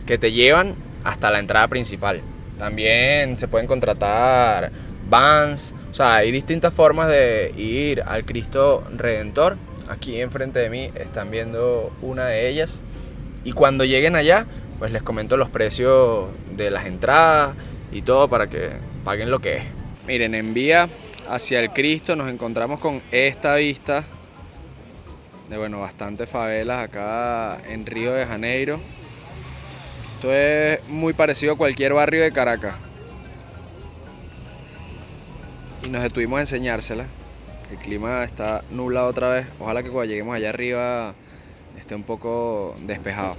que te llevan hasta la entrada principal. También se pueden contratar vans, o sea, hay distintas formas de ir al Cristo Redentor. Aquí enfrente de mí están viendo una de ellas. Y cuando lleguen allá, pues les comento los precios de las entradas y todo para que paguen lo que es. Miren, en vía hacia el Cristo nos encontramos con esta vista de, bueno, bastantes favelas acá en Río de Janeiro. Esto es muy parecido a cualquier barrio de Caracas. Y nos detuvimos a enseñársela. El clima está nublado otra vez. Ojalá que cuando lleguemos allá arriba esté un poco despejado.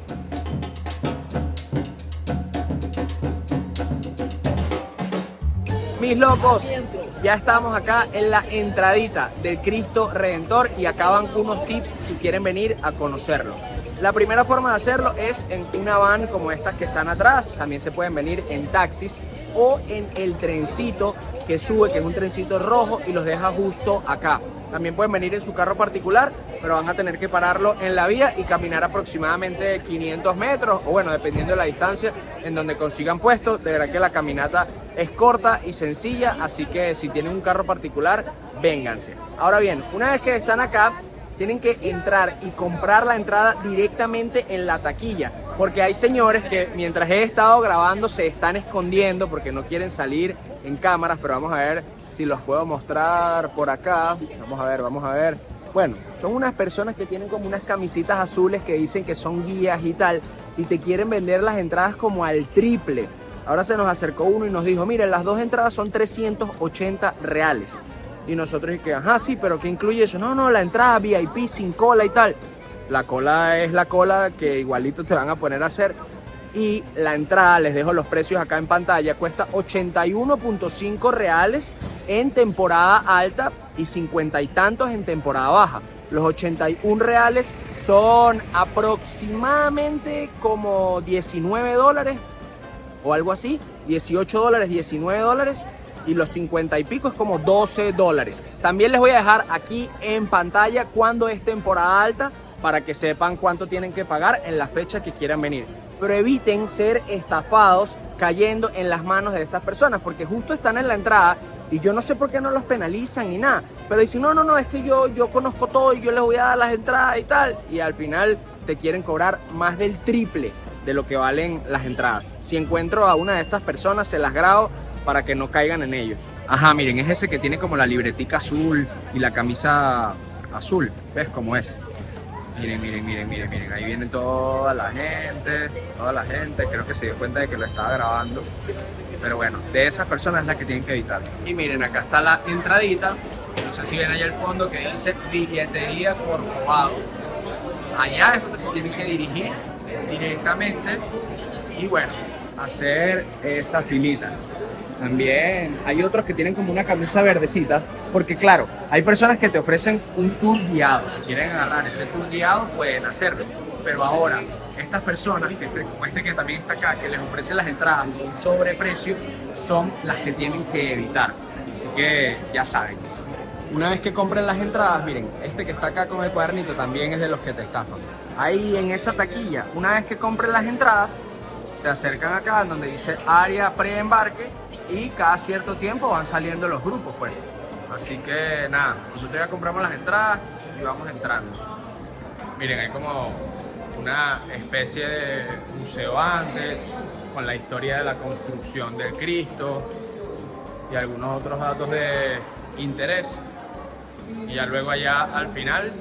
Mis locos, ya estamos acá en la entradita del Cristo Redentor y acaban unos tips si quieren venir a conocerlo. La primera forma de hacerlo es en una van como estas que están atrás. También se pueden venir en taxis o en el trencito que sube, que es un trencito rojo y los deja justo acá. También pueden venir en su carro particular, pero van a tener que pararlo en la vía y caminar aproximadamente 500 metros, o bueno, dependiendo de la distancia en donde consigan puesto. De verdad que la caminata es corta y sencilla, así que si tienen un carro particular, vénganse. Ahora bien, una vez que están acá, tienen que entrar y comprar la entrada directamente en la taquilla, porque hay señores que mientras he estado grabando se están escondiendo porque no quieren salir en cámaras, pero vamos a ver si los puedo mostrar por acá. Vamos a ver. Bueno, son unas personas que tienen como unas camisitas azules que dicen que son guías y tal, y te quieren vender las entradas como al triple. Ahora se nos acercó uno y nos dijo, miren, las dos entradas son 380 reales. Y nosotros dije, ajá, sí, pero ¿qué incluye eso? No, la entrada VIP sin cola y tal. La cola es la cola que igualito te van a poner a hacer. Y la entrada, les dejo los precios acá en pantalla, cuesta 81.5 reales en temporada alta y 50 y tantos en temporada baja. Los 81 reales son aproximadamente como 19 dólares o algo así, 18 dólares, 19 dólares. Y los 50 y pico es como 12 dólares. También les voy a dejar aquí en pantalla cuando es temporada alta para que sepan cuánto tienen que pagar en la fecha que quieran venir. Pero eviten ser estafados cayendo en las manos de estas personas, porque justo están en la entrada y yo no sé por qué no los penalizan ni nada. Pero dicen, no, es que yo conozco todo y yo les voy a dar las entradas y tal. Y al final te quieren cobrar más del triple de lo que valen las entradas. Si encuentro a una de estas personas, se las grabo para que no caigan en ellos. Ajá, miren, es ese que tiene como la libretica azul y la camisa azul. ¿Ves cómo es? Miren. Ahí viene toda la gente. Creo que se dio cuenta de que lo estaba grabando. Pero bueno, de esas personas es la que tienen que evitar. Y miren, acá está la entradita. No sé si ven allá al fondo que dice Billetería Corcovado. Allá es donde se tienen que dirigir directamente. Y bueno, hacer esa filita. También hay otros que tienen como una camisa verdecita, porque claro, hay personas que te ofrecen un tour guiado. Si quieren agarrar ese tour guiado, pueden hacerlo. Pero ahora, estas personas, como este que también está acá, que les ofrecen las entradas con sobreprecio, son las que tienen que evitar. Así que ya saben. Una vez que compren las entradas, miren, este que está acá con el cuadernito también es de los que te estafan. Ahí en esa taquilla, una vez que compren las entradas, se acercan acá donde dice área preembarque y cada cierto tiempo van saliendo los grupos, pues. Así que nada, nosotros ya compramos las entradas y vamos entrando. Miren, hay como una especie de museo antes, con la historia de la construcción del Cristo y algunos otros datos de interés. Y ya luego allá al final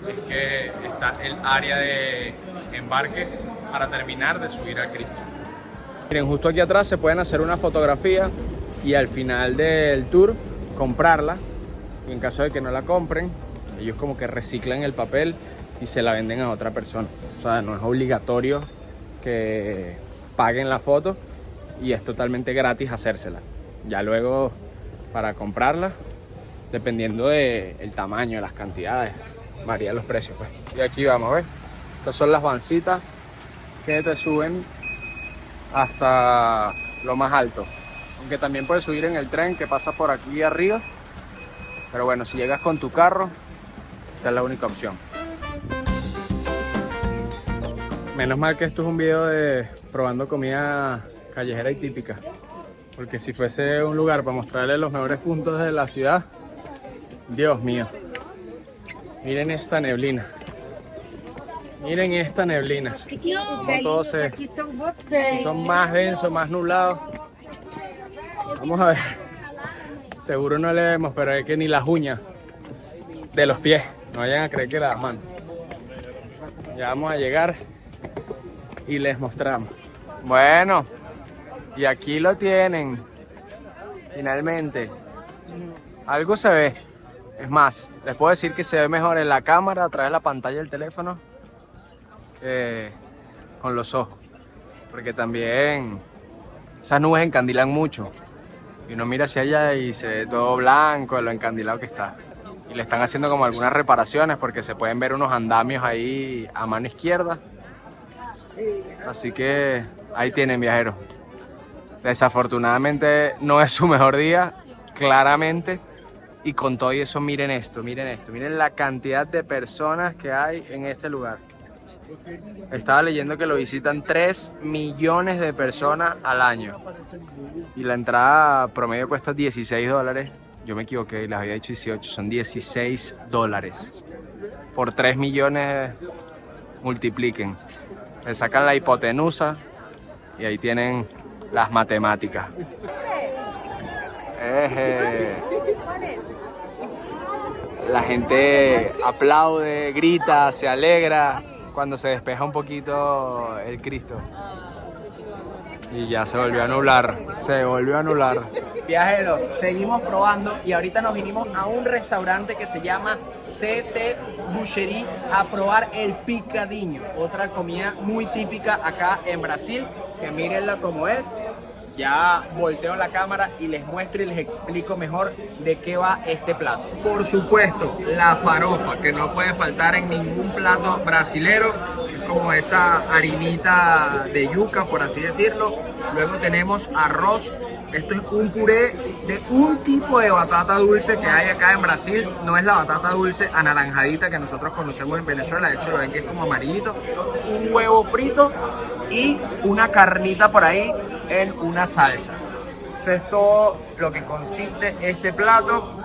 es que está el área de embarque para terminar de subir al Cristo. Miren, justo aquí atrás se pueden hacer una fotografía y al final del tour comprarla. Y en caso de que no la compren, ellos como que reciclan el papel y se la venden a otra persona. O sea, no es obligatorio que paguen la foto y es totalmente gratis hacérsela. Ya luego, para comprarla, dependiendo del tamaño, las cantidades, varían los precios, pues. Y aquí vamos, ¿ves? Estas son las vancitas que te suben hasta lo más alto. Aunque también puedes subir en el tren que pasa por aquí arriba. Pero bueno, si llegas con tu carro, esta es la única opción. Menos mal que esto es un video de probando comida callejera y típica. Porque si fuese un lugar para mostrarles los mejores puntos de la ciudad, Dios mío. Miren esta neblina. Miren esta neblina. Como todos son más densos, más nublados. Vamos a ver. Seguro no le vemos, pero es que ni las uñas de los pies. No vayan a creer que las manos. Ya vamos a llegar y les mostramos. Bueno, y aquí lo tienen. Finalmente. Algo se ve. Es más, les puedo decir que se ve mejor en la cámara a través de la pantalla del teléfono que con los ojos. Porque también esas nubes encandilan mucho. Y uno mira hacia allá y se ve todo blanco de lo encandilado que está. Y le están haciendo como algunas reparaciones porque se pueden ver unos andamios ahí a mano izquierda. Así que ahí tienen, viajeros. Desafortunadamente no es su mejor día, claramente. Y con todo eso, miren esto, miren la cantidad de personas que hay en este lugar. Estaba leyendo que lo visitan 3 millones de personas al año. Y la entrada promedio cuesta $16. Yo me equivoqué, les había dicho 18, son $16. Por 3 millones multipliquen. Le sacan la hipotenusa y ahí tienen las matemáticas. La gente aplaude, grita, se alegra cuando se despeja un poquito el Cristo. Y ya se volvió a anular, Viajeros, seguimos probando y ahorita nos vinimos a un restaurante que se llama CT Boucherie a probar el picadinho, otra comida muy típica acá en Brasil, que mírenla como es. Ya volteo la cámara y les muestro y les explico mejor de qué va este plato. Por supuesto, la farofa, que no puede faltar en ningún plato brasilero. Es como esa harinita de yuca, por así decirlo. Luego tenemos arroz. Esto es un puré de un tipo de batata dulce que hay acá en Brasil. No es la batata dulce anaranjadita que nosotros conocemos en Venezuela. De hecho, lo ven que es como amarillito. Un huevo frito y una carnita por ahí en una salsa. Eso es todo lo que consiste este plato,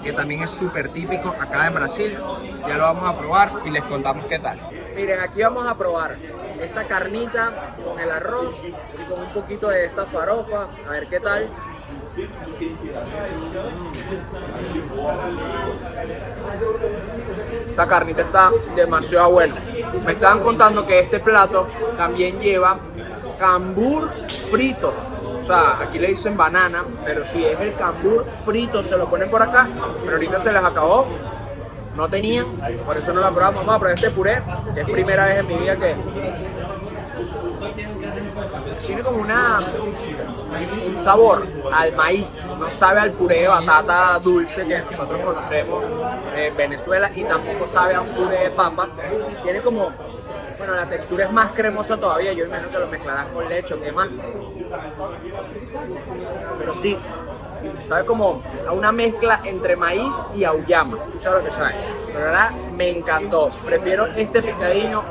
que también es súper típico acá en Brasil. Ya lo vamos a probar y les contamos qué tal. Miren, aquí vamos a probar esta carnita con el arroz y con un poquito de esta farofa. A ver qué tal. Esta carnita está demasiado buena. Me estaban contando que este plato también lleva cambur frito. O sea, aquí le dicen banana, pero si es el cambur frito, se lo ponen por acá. Pero ahorita se les acabó. No tenían, por eso no la probamos. Vamos a probar este puré, que es primera vez en mi vida que tiene como un sabor al maíz. No sabe al puré de batata dulce que nosotros conocemos en Venezuela y tampoco sabe a un puré de papa. Tiene como, bueno, la textura es más cremosa todavía. Yo imagino que lo mezclarán con leche o qué más. Pero sí, sabe como a una mezcla entre maíz y auyama. ¿Sabes lo que sabe? De verdad, me encantó. Prefiero este picadinho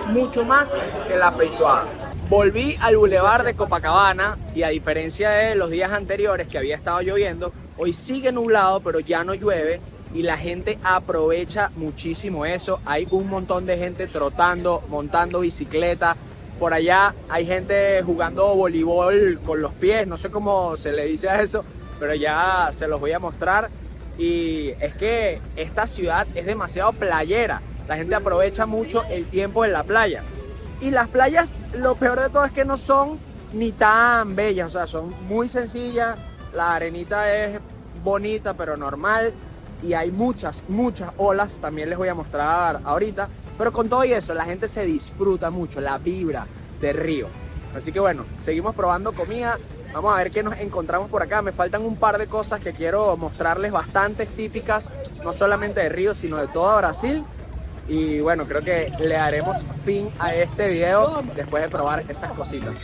mucho más que la feijoada. Volví al Boulevard de Copacabana y a diferencia de los días anteriores que había estado lloviendo, hoy sigue nublado pero ya no llueve y la gente aprovecha muchísimo eso. Hay un montón de gente trotando, montando bicicleta. Por allá hay gente jugando voleibol con los pies, no sé cómo se le dice a eso, pero ya se los voy a mostrar. Y es que esta ciudad es demasiado playera, la gente aprovecha mucho el tiempo en la playa. Y las playas, lo peor de todo es que no son ni tan bellas, o sea, son muy sencillas, la arenita es bonita pero normal y hay muchas olas, también les voy a mostrar ahorita. Pero con todo y eso, la gente se disfruta mucho, la vibra del río. Así que bueno, seguimos probando comida Vamos a ver qué nos encontramos por acá. Me faltan un par de cosas que quiero mostrarles, bastantes típicas, no solamente de Río, sino de todo Brasil. Y bueno, creo que le daremos fin a este video después de probar esas cositas.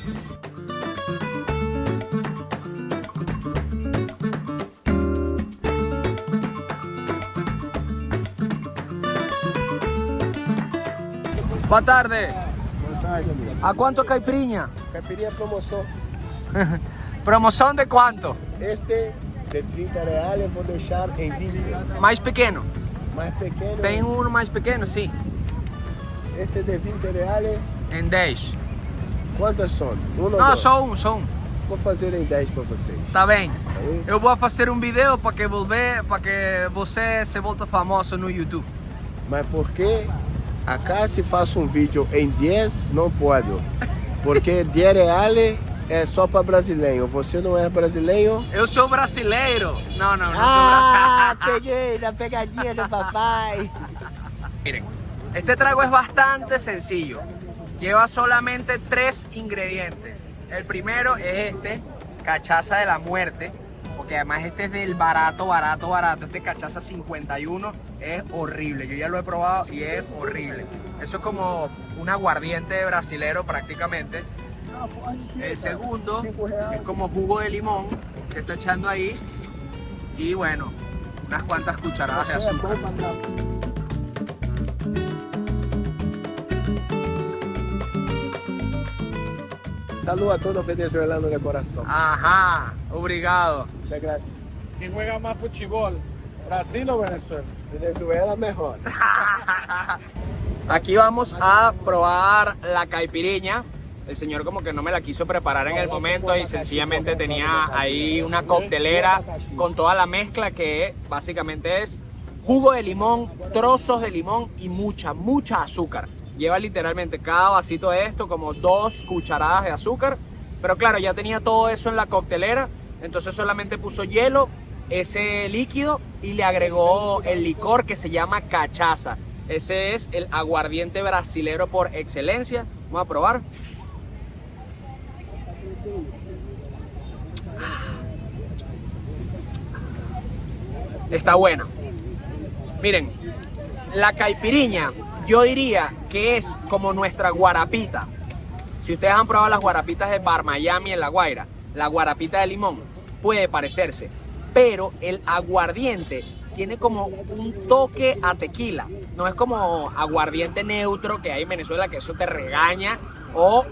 Boa tarde. Boa tarde, amigo. ¿A cuánto caipirinha? Caipirinha promoção. ¿Promoción de cuánto? Este de 30 reais vou deixar em 20. Más pequeño. Mais pequeno. Tem uno más pequeño, sí. Este de 20 reais. En 10. Quantas são? Um ou No, dois? só um, só um. Vou fazer em 10 para vocês. Tá bem. Aí. Eu vou fazer um vídeo para que você se volta famoso no YouTube. Mas por que acá se faz um vídeo em 10, não pode. Porque 10 reais é só para brasileiro. Você não é brasileiro? Eu sou brasileiro. Não, não, não Ah, sou brasileiro. peguei na pegadinha do papai. Miren, este trago es bastante sencillo. Lleva solamente 3 ingredientes. El primero es este, cachaza de la muerte. Porque además este es del barato. Este cachaza 51 es horrible. Yo ya lo he probado y es horrible. Eso es como un aguardiente brasilero prácticamente. El segundo es como jugo de limón que está echando ahí. Y bueno, unas cuantas cucharadas de azúcar. Saludos a todos los venezolanos de corazón. Ajá, obrigado. Muchas gracias. ¿Quién juega más fútbol? ¿Brasil o Venezuela? Venezuela mejor. Aquí vamos a probar la caipirinha. El señor como que no me la quiso preparar en el momento y sencillamente tenía ahí una coctelera con toda la mezcla que básicamente es jugo de limón, trozos de limón y mucha azúcar. Lleva literalmente cada vasito de esto como 2 cucharadas de azúcar. Pero claro, ya tenía todo eso en la coctelera, entonces solamente puso hielo, ese líquido y le agregó el licor que se llama cachaza. Ese es el aguardiente brasilero por excelencia. Vamos a probar. Está buena. Miren, la caipirinha yo diría que es como nuestra guarapita. Si ustedes han probado las guarapitas de Bar Miami en La Guaira, la guarapita de limón puede parecerse, pero el aguardiente tiene como un toque a tequila. No es como aguardiente neutro que hay en Venezuela, que eso te regaña. O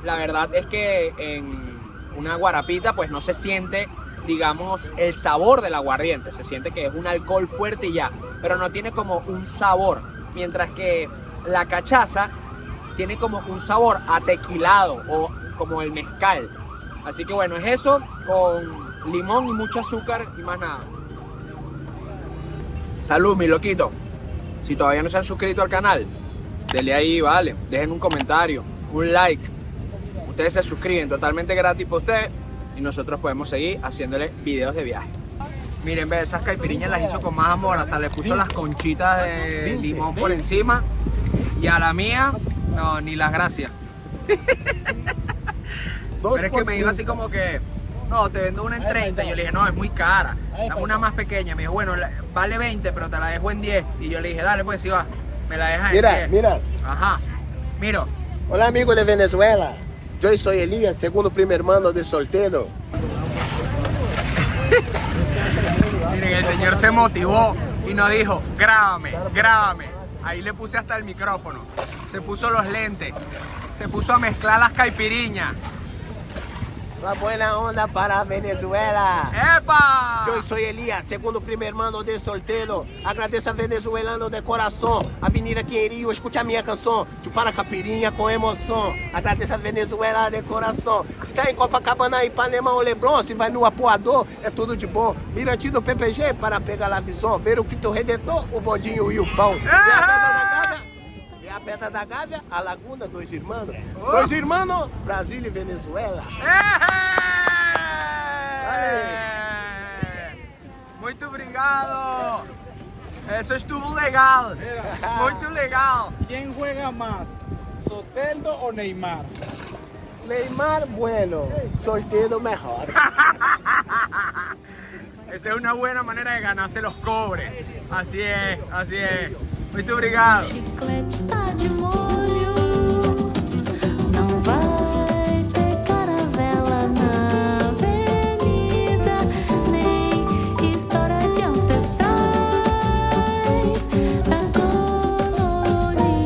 la verdad es que en una guarapita pues no se siente, digamos, el sabor del aguardiente. Se siente que es un alcohol fuerte y ya, pero no tiene como un sabor. Mientras que la cachaza tiene como un sabor atequilado o como el mezcal. Así que bueno, es eso con limón y mucho azúcar y más nada. Salud, mi loquito. Si todavía no se han suscrito al canal, denle ahí, vale. Dejen un comentario, un like. Ustedes se suscriben totalmente gratis para ustedes y nosotros podemos seguir haciéndole videos de viaje. Miren, ve, esas caipiriñas las hizo con más amor. Hasta le puso las conchitas de limón por encima. Y a la mía, no, ni las gracias. Pero es que me dijo así como que, no, te vendo una en 30. Y yo le dije, no, es muy cara. Dame una más pequeña. Me dijo, bueno, vale 20, pero te la dejo en 10. Y yo le dije, dale, pues si va. Me la dejas en 10. Mira. Ajá. Miro. Hola, amigos de Venezuela. Yo soy Elías, segundo primer hermano de soltero. Miren, el señor se motivó y nos dijo, grábame, grábame. Ahí le puse hasta el micrófono. Se puso los lentes. Se puso a mezclar las caipiriñas. La buena onda para Venezuela. ¡Epa! Yo soy Elías, segundo primer hermano de solteiro. Agradeço a venezuelano de coração. A venir aqui em Rio, escute a minha canção. Chupar a capirinha com emoção. Agradeço a Venezuela de coração. Se tá em Copacabana, Ipanema ou Leblon, se vai no Apoador, é tudo de bom. Mirante do PPG para pegar a visão. Ver o Cristo Redentor, o bondinho e o pão. A Pedra da Gávea, a Laguna, Dois Irmãos. Dois Irmãos, Brasil e Venezuela. Muito obrigado. Eso estuvo legal. Muito legal. ¿Quién juega más, Soteldo o Neymar? Neymar, bueno. Soltero, mejor. Esa es una buena manera de ganarse los cobres. Así es, así es. Muito obrigado. Chiclete tá de molho, não vai ter caravela na avenida, nem história de ancestrais da colonização.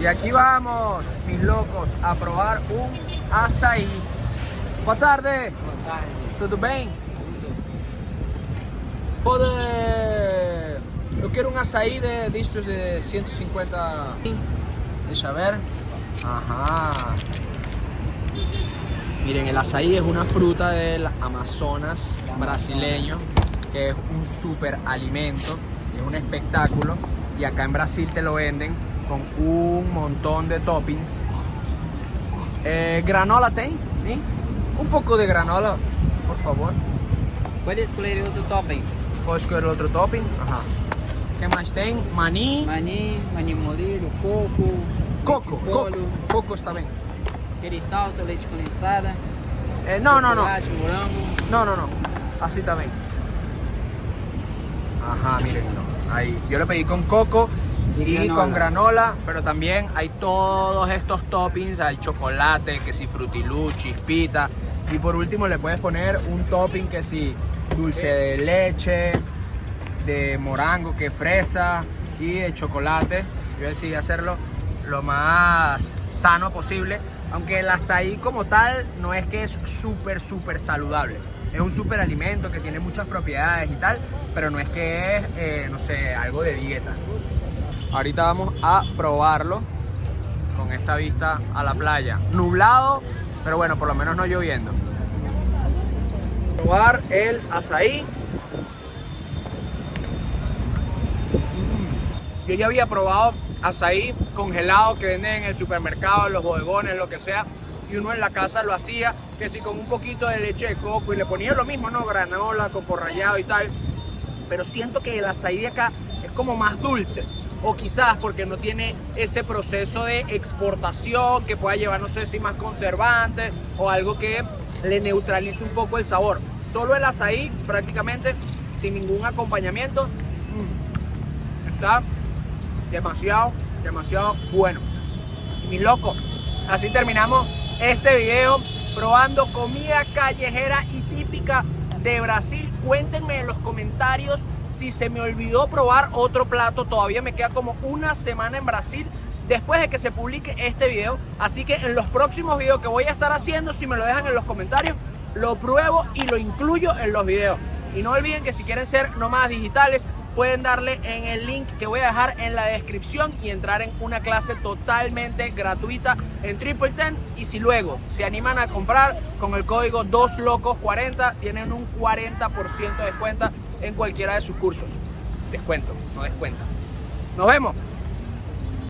Y aquí vamos, mis locos, a probar un açaí. Boa tarde. Tudo bem? Eu quero um açaí de estos de 150. Deixa ver. Ajá. Miren, el açaí es una fruta del Amazonas brasileño, que es un súper alimento, es un espectáculo, y acá en Brasil te lo venden con un montón de toppings. ¿Granola tem? Sim. Un poco de granola, por favor. Pode escolher outro topping. ¿Puedo escoger otro topping? Ajá. ¿Qué más tem? Maní. Maní molido, coco. Coco, leite coco. polo, Coco está bien. Querer salsa, leite condensada. No. Chocolate, morango. No. Así también. Ajá, mírenlo. Ahí. Yo lo pedí con coco y granola. con granola, pero también hay todos estos toppings. Hay chocolate, que si frutilú, chispita. Y por último le puedes poner un topping que si dulce de leche, de morango, que fresa y de chocolate. Yo decidí hacerlo lo más sano posible, aunque el açaí como tal no es que es súper saludable. Es un súper alimento que tiene muchas propiedades y tal, pero no es que es, no sé, algo de dieta. Ahorita vamos a probarlo con esta vista a la playa. Nublado, pero bueno, por lo menos no lloviendo. Probar el açaí. Yo ya había probado açaí congelado que venden en el supermercado, en los bodegones, lo que sea, y uno en la casa lo hacía, que si con un poquito de leche de coco y le ponía lo mismo, ¿no? Granola, coco rallado y tal. Pero siento que el açaí de acá es como más dulce, o quizás porque no tiene ese proceso de exportación que pueda llevar, no sé si más conservantes o algo que le neutralice un poco el sabor. Solo el açaí, prácticamente sin ningún acompañamiento, está demasiado bueno. Y mis locos, así terminamos este video probando comida callejera y típica de Brasil. Cuéntenme en los comentarios si se me olvidó probar otro plato. Todavía me queda como una semana en Brasil después de que se publique este video, así que en los próximos videos que voy a estar haciendo, si me lo dejan en los comentarios, lo pruebo y lo incluyo en los videos. Y no olviden que si quieren ser nómadas digitales, pueden darle en el link que voy a dejar en la descripción y entrar en una clase totalmente gratuita en Triple Ten. Y si luego se animan a comprar con el código 2locos40, tienen un 40% de descuento en cualquiera de sus cursos. Descuento, no descuenta. Nos vemos.